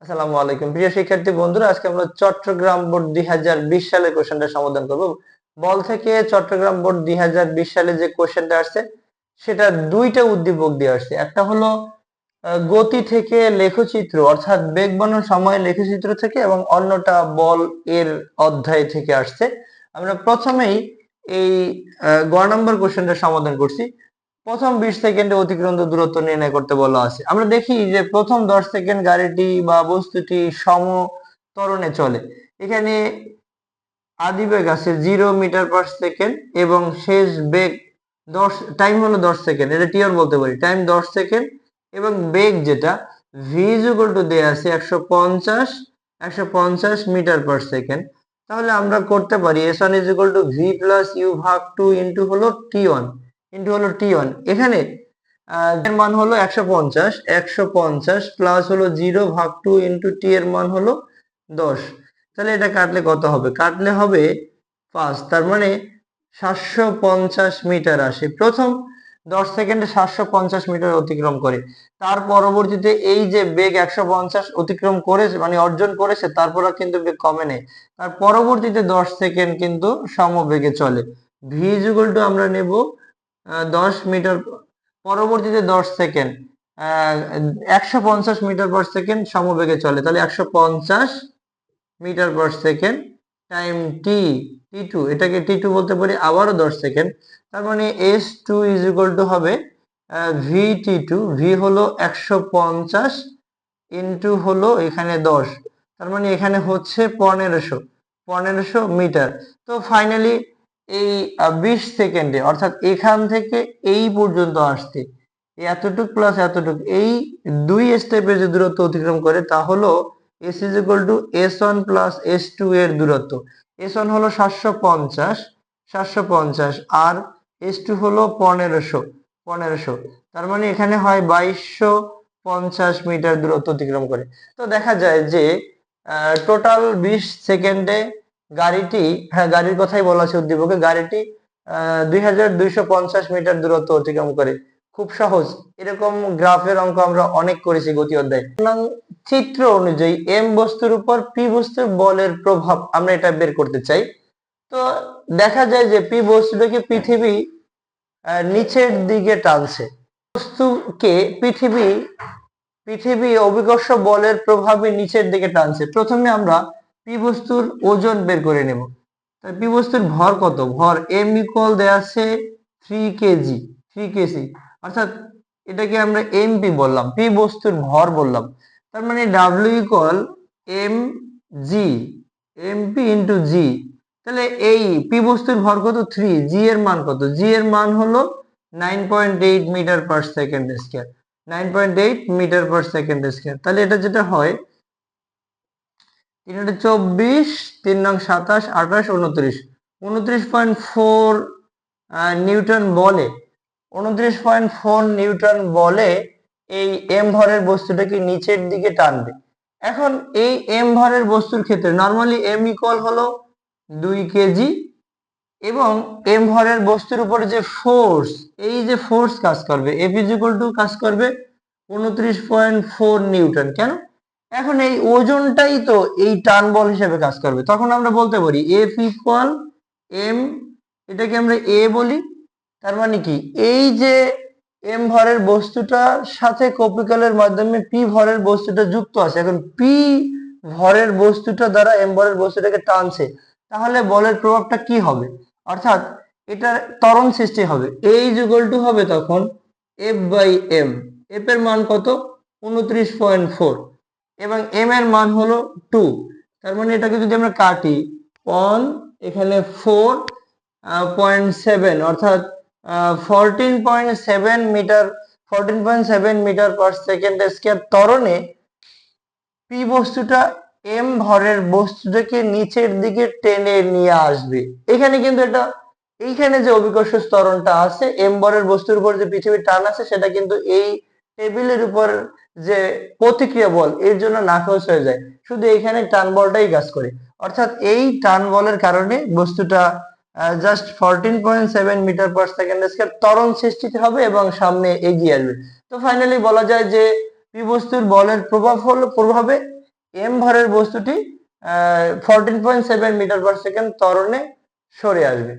আসসালামু আলাইকুম প্রিয় শিক্ষার্থী বন্ধুরা, আজকে আমরা চট্টগ্রাম বোর্ড 2020 সালের কোশ্চেনটা সমাধান করব। বল থেকে চট্টগ্রাম বোর্ড 2020 সালে যে কোশ্চেনটা আসছে সেটা দুইটা উদ্দীপক দিয়ে আসছে। একটা হলো গতি থেকে লেখচিত্র অর্থাৎ বেগ বর্ণন সময় লেখচিত্র থেকে, এবং অন্যটা বল এর অধ্যায় থেকে আসছে। আমরা প্রথমেই এই গ নম্বর কোশ্চেনটা সমাধান করছি। প্রথম 20 সেকেন্ডে অতিক্রান্ত দূরত্ব নির্ণয় করতে বলা আছে। আমরা দেখি যে প্রথম 10 সেকেন্ড গাড়িটি বা বস্তুটি সমত্বরণে চলে। এখানে আদি বেগ আছে 0 মিটার পার সেকেন্ড এবং শেষ বেগ 10, টাইম হলো 10 সেকেন্ড, এটা টিআর বলতে পারি, টাইম 10 সেকেন্ড। এবং বেগ যেটা ভি ইজ ইকুয়াল টু দেয়া আছে 150 মিটার পার সেকেন্ড। তাহলে আমরা করতে পারি s1 is equal to v plus u ভাগ 2 ইন্টু হলো টি ওয়ান। এখানে এর মান হলো 150 প্লাস হলো 0 ভাগ 2 ইন্টু টি এর মান হলো 10। তাহলে এটা কাটলে কত হবে? কাটলে হবে 5। তার মানে 750 মিটার আসে। প্রথম 10 সেকেন্ডে 750 মিটার অতিক্রম করে। তার পরবর্তীতে এই যে বেগ 150 অতিক্রম করেছে মানে অর্জন করেছে, তারপর কিন্তু বেগ কমে নেই। তার পরবর্তীতে 10 সেকেন্ড কিন্তু সমবেগে চলে। ভি ইজ ইকুয়াল টু আমরা নেব 10 মিটার, পরবর্তীতে 10 সেকেন্ড 150 মিটার পার সেকেন্ড সমবেগে চলে। তাহলে 150 মিটার পার সেকেন্ড টাইম টি টু, এটাকে টি2 বলতে পারি, আবারও 10 সেকেন্ড। তার মানে s2 ইজ ইকুয়াল টু হবে ভি টি2। ভি হলো 150 ইন্টু হলো এখানে 10, তার মানে এখানে হচ্ছে 1500 মিটার। তো ফাইনালি এই 20 সেকেন্ডে অর্থাৎ এখান থেকে এই পর্যন্ত আসতে এতটুক প্লাস এতটুক, এই দুই স্টেপে যে দূরত্ব অতিক্রম করে তা হলো s is equal two s1 plus s2 এর দূরত্ব। s1 হলো 750 আর s2 হলো 1500। তার মানে এখানে হয় 2250 মিটার দূরত্ব অতিক্রম করে। তো দেখা যায় যে টোটাল 20 সেকেন্ডে গাড়িটি, হ্যাঁ গাড়ির কথাই বলা আছে উদ্দীপকে, গাড়িটি 2250 মিটার দূরত্ব অতিক্রম করে। খুব সহজ। এরকম গ্রাফের অঙ্ক আমরা অনেক করেছি গতি অধ্যায়। চিত্র অনুযায়ী এম বস্তুর উপর পি বস্তুর বলের প্রভাব আমরা এটা বের করতে চাই। তো দেখা যায় যে পি বস্তুটাকে পৃথিবী নিচের দিকে টানছে। বস্তুকে পৃথিবী অভিকর্ষ বলের প্রভাবে নিচের দিকে টানছে। প্রথমে আমরা পি বস্তুর ওজন বের করে নেব। তাই পি বস্তুর ভর কত? ভর এম ইকুয়াল দেয়া আছে 3 কেজি, অর্থাৎ এটাকে আমরা এমপি বললাম, পি বস্তুর ভর বললাম। তার মানে W equal M G, MP into G. তাহলে এই পি বস্তুর ভর কত? 3। জি এর মান কত? জি এর মান হলো 9.8 meter per second square, 9.8 meter per second square. তাহলে এটা যেটা হয় 3 24, 3 নং 27, 28, 29, 29.4 নিউটন বলে, 29.4 নিউটন বলে এই এম ভরের বস্তুটাকে নিচের দিকে টানবে। এখন এই এম ভরের বস্তুর ক্ষেত্রে নরমালি এম ইকুয়াল হলো 2 কেজি, এবং এম ভরের বস্তুর উপর যে ফোর্স, এই যে ফোর্স কাজ করবে, এফ ইজ ইকুয়াল টু কাজ করবে 29.4 নিউটন। কেন? এখন এই ওজনটাই তো এই টান বল হিসেবে কাজ করবে। তখন আমরা বলতে পারি এফ ইকুয়াল এম, এটাকে আমরা এ বলি। তার মানে কি, এই যে এম ভরের বস্তুটার সাথে কপিকলের মাধ্যমে পি ভরের বস্তুটা যুক্ত আছে। এখন পি ভরের বস্তুটা দ্বারা এম ভরের বস্তুটাকে টানছে, তাহলে বলের প্রভাবটা কি হবে? অর্থাৎ এটা ত্বরণ সৃষ্টি হবে। এ ইজ ইকুয়াল টু হবে তখন এফ বাই এম। এফ এর মান কত? 29.4 এবং এম এর মান হলো 2। তার মানে এটাকে যদি আমরা কাটি, অন এখানে 4.7 অর্থাৎ 14.7 metre, 14.7 metre per second square ত্বরণে পি বস্তুটা এম ভরের বস্তুটাকে নিচের দিকে টেনে নিয়ে আসবে। এখানে কিন্তু এটা, এইখানে যে অভিকর্ষ ত্বরণটা আছে এম ভরের বস্তুর উপর যে পৃথিবীর টান আছে, সেটা কিন্তু এই টেবিলের উপর যে প্রতিক্রিয়া বল এর জন্য নাকচ হয়ে যায়, শুধু এখানে টান বলটাই কাজ করে। অর্থাৎ এই টান বলের কারণে বস্তুটা just 14.7 metre per second square ত্বরণ সৃষ্টি হবে এবং সামনে এগিয়ে আসবে। তো ফাইনালি বলা যায় যে পি বস্তুর বলের প্রভাবে এম ভরের বস্তুটি 14.7 মিটার পার সেকেন্ড ত্বরণে সরে আসবে।